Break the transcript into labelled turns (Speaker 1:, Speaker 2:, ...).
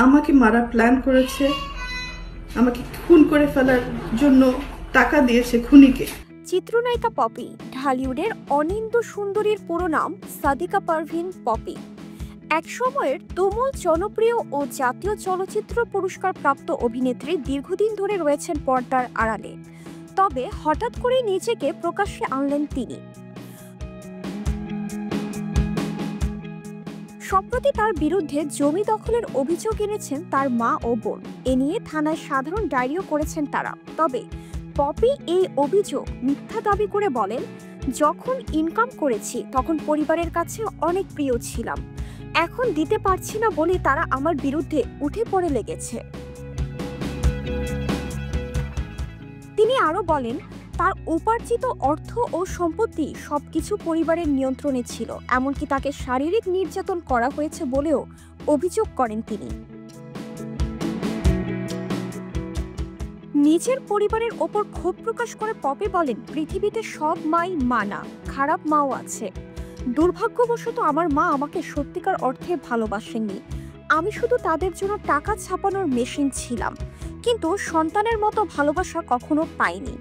Speaker 1: আমাকে মারা প্ল্যান করেছে, আমাকে খুন করে ফেলার জন্য টাকা দিয়েছে খুনিকে।
Speaker 2: চিত্রনায়িকা পপি ঢালিউডের অনিন্দ্য সুন্দরীর পুরো নাম সাদিকা পারভিন পপি। এক সময়ের তুমুল জনপ্রিয় ও জাতীয় চলচ্চিত্র পুরস্কার প্রাপ্ত অভিনেত্রী দীর্ঘদিন ধরে রয়েছেন পর্দার আড়ালে। তবে হঠাৎ করে নিজেকে প্রকাশ্যে আনলেন তিনি। সম্প্রতি তার বিরুদ্ধে জমি দখলের অভিযোগ এনেছেন তার মা ও বোন। এ নিয়ে থানায় সাধারণ ডায়েরিও করেছেন তারা। তবে পপি এই অভিযোগ মিথ্যা দাবি করে বলেন, যখন ইনকাম করেছি তখন পরিবারের কাছে অনেক প্রিয় ছিলাম, এখন দিতে পারছি না বলে তারা আমার বিরুদ্ধে উঠে পড়ে লেগেছে। তিনি আরো বলেন, তার উপার্জিত অর্থ ও সম্পত্তি সবকিছু পরিবারের নিয়ন্ত্রণে ছিল, এমনকি তাকে শারীরিক নির্যাতন করা হয়েছে বলেও অভিযোগ করেন তিনি। নিজের পরিবারের ওপর ক্ষোভ প্রকাশ করে পপি বলেন, পৃথিবীতে সব মাই মা না, খারাপ মাও আছে। দুর্ভাগ্যবশত আমার মা আমাকে সত্যিকার অর্থে ভালোবাসেননি। আমি শুধু তাদের জন্য টাকা ছাপানোর মেশিন ছিলাম, কিন্তু সন্তানের মতো ভালোবাসা কখনো পাইনি।